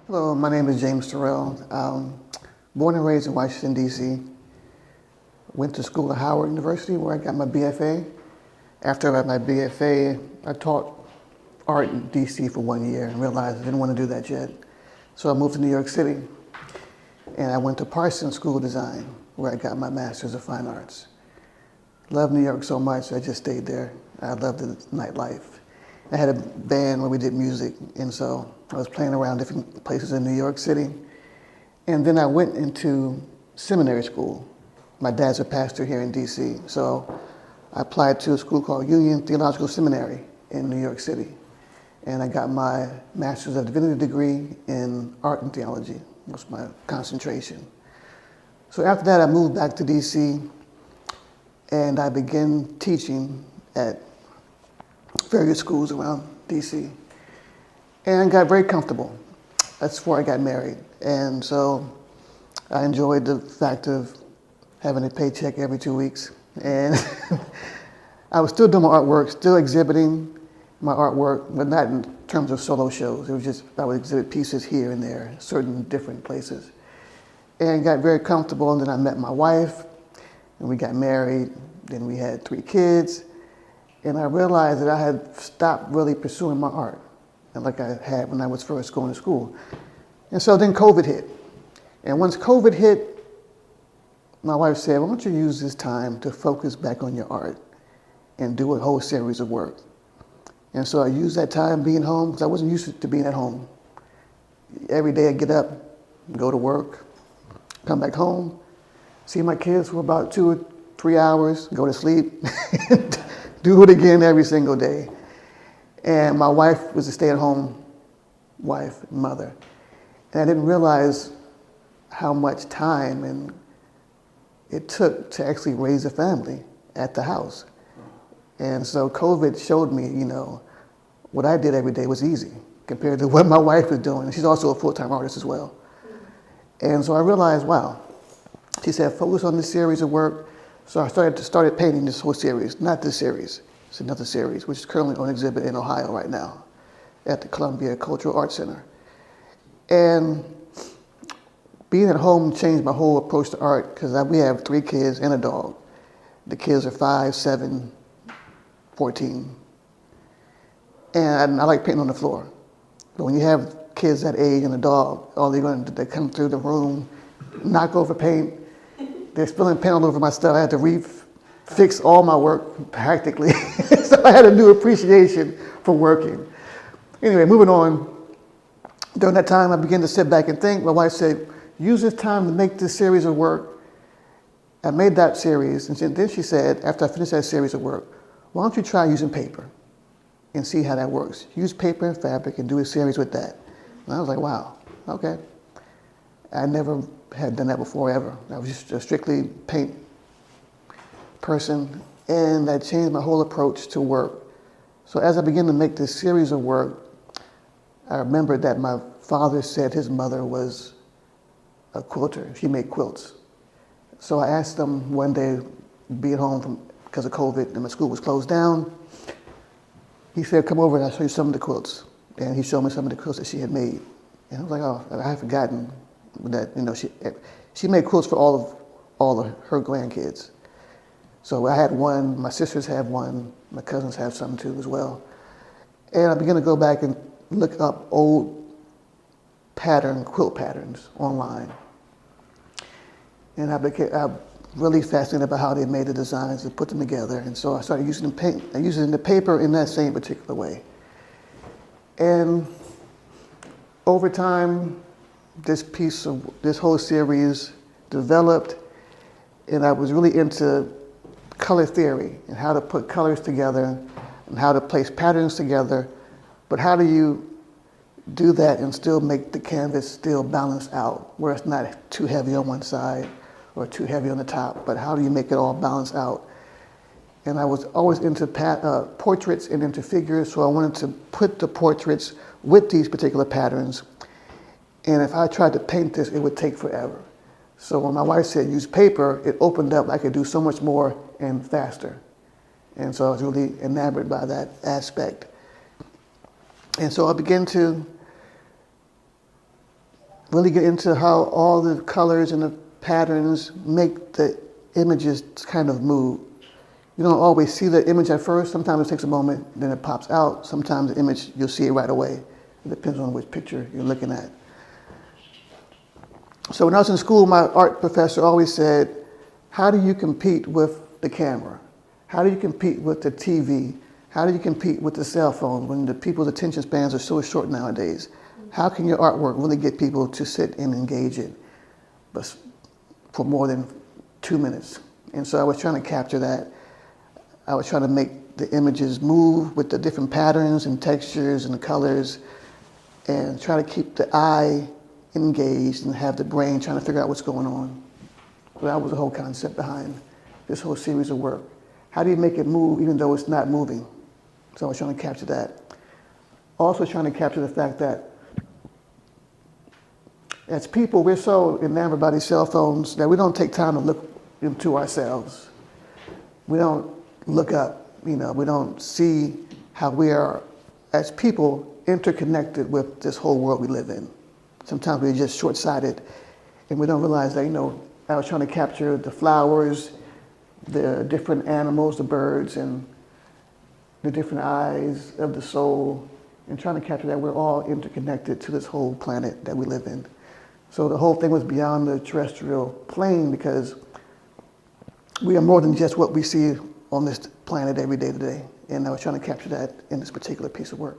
Hello, my name is James Terrell. Born and raised in Washington, D.C. Went to school at Howard University where I got my BFA. After I got my BFA, I taught art in D.C. for 1 year and realized I didn't want to do that yet. So I moved to New York City and I went to Parsons School of Design where I got my Master's of Fine Arts. Loved New York so much, I just stayed there. I loved the nightlife. I had a band where we did music, and so I was playing around different places in New York City. And then I went into seminary school. My dad's a pastor here in DC, so I applied to a school called Union Theological Seminary in New York City. And I got my Master's of Divinity degree in art and theology, was my concentration. So after that, I moved back to DC, and I began teaching at various schools around DC, and got very comfortable. That's before I got married, and so I enjoyed the fact of having a paycheck every 2 weeks, and I was still doing my artwork, still exhibiting my artwork, but not in terms of solo shows. It was just I would exhibit pieces here and there, certain different places, and got very comfortable. And then I met my wife, and we got married. Then we had 3 kids. And I realized that I had stopped really pursuing my art, and like I had when I was first going to school. And so then COVID hit. And once COVID hit, my wife said, why don't you use this time to focus back on your art and do a whole series of work. And so I used that time being home, because I wasn't used to being at home. Every day I'd get up, go to work, come back home, see my kids for about 2 or 3 hours, go to sleep, do it again every single day. And my wife was a stay-at-home wife, mother. And I didn't realize how much time and it took to actually raise a family at the house. And so COVID showed me, what I did every day was easy compared to what my wife was doing. She's also a full-time artist as well. And so I realized, wow. She said, focus on this series of work. So I started painting this whole series, not this series, it's another series, which is currently on exhibit in Ohio right now at the Columbia Cultural Arts Center. And being at home changed my whole approach to art, because we have 3 kids and a dog. The kids are 5, 7, 14. And I like painting on the floor. But when you have kids that age and a dog, all they're going to do, they come through the room, knock over paint. They're spilling paint all over my stuff. I had to refix all my work practically. So I had a new appreciation for working. Anyway, moving on. During that time, I began to sit back and think. My wife said, use this time to make this series of work. I made that series, and then she said, after I finished that series of work, why don't you try using paper and see how that works? Use paper and fabric and do a series with that. And I was like, wow, okay. I never had done that before ever. I was just a strictly paint person, and that changed my whole approach to work. So as I began to make this series of work, I remembered that my father said his mother was a quilter. She made quilts. So I asked them one day, being home because of COVID and my school was closed down, he said, come over and I'll show you some of the quilts. And he showed me some of the quilts that she had made. And I was like, oh, I had forgotten that, she made quilts for all of her grandkids. So I had one, my sisters have one, my cousins have some too as well. And I began to go back and look up old quilt patterns online. And I really fascinated about how they made the designs and put them together. And so I started using the paper in that same particular way. And over time, this whole series developed, and I was really into color theory and how to put colors together and how to place patterns together. But how do you do that and still make the canvas still balance out, where it's not too heavy on one side or too heavy on the top, but how do you make it all balance out? And I was always into portraits and into figures, so I wanted to put the portraits with these particular patterns. And if I tried to paint this, it would take forever. So when my wife said use paper, it opened up. I could do so much more and faster. And so I was really enamored by that aspect. And so I began to really get into how all the colors and the patterns make the images kind of move. You don't always see the image at first. Sometimes it takes a moment, then it pops out. Sometimes the image, you'll see it right away. It depends on which picture you're looking at. So when I was in school, my art professor always said, how do you compete with the camera? How do you compete with the TV? How do you compete with the cell phone when the people's attention spans are so short nowadays? How can your artwork really get people to sit and engage it but for more than 2 minutes? And so I was trying to capture that. I was trying to make the images move with the different patterns and textures and colors and try to keep the eye engaged and have the brain trying to figure out what's going on. So that was the whole concept behind this whole series of work. How do you make it move even though it's not moving? So I was trying to capture that. Also trying to capture the fact that as people, we're so enamored by these cell phones that we don't take time to look into ourselves. We don't look up, we don't see how we are, as people, interconnected with this whole world we live in. Sometimes we're just short-sighted and we don't realize that, I was trying to capture the flowers, the different animals, the birds, and the different eyes of the soul, and trying to capture that we're all interconnected to this whole planet that we live in. So the whole thing was beyond the terrestrial plane because we are more than just what we see on this planet every day today. And I was trying to capture that in this particular piece of work.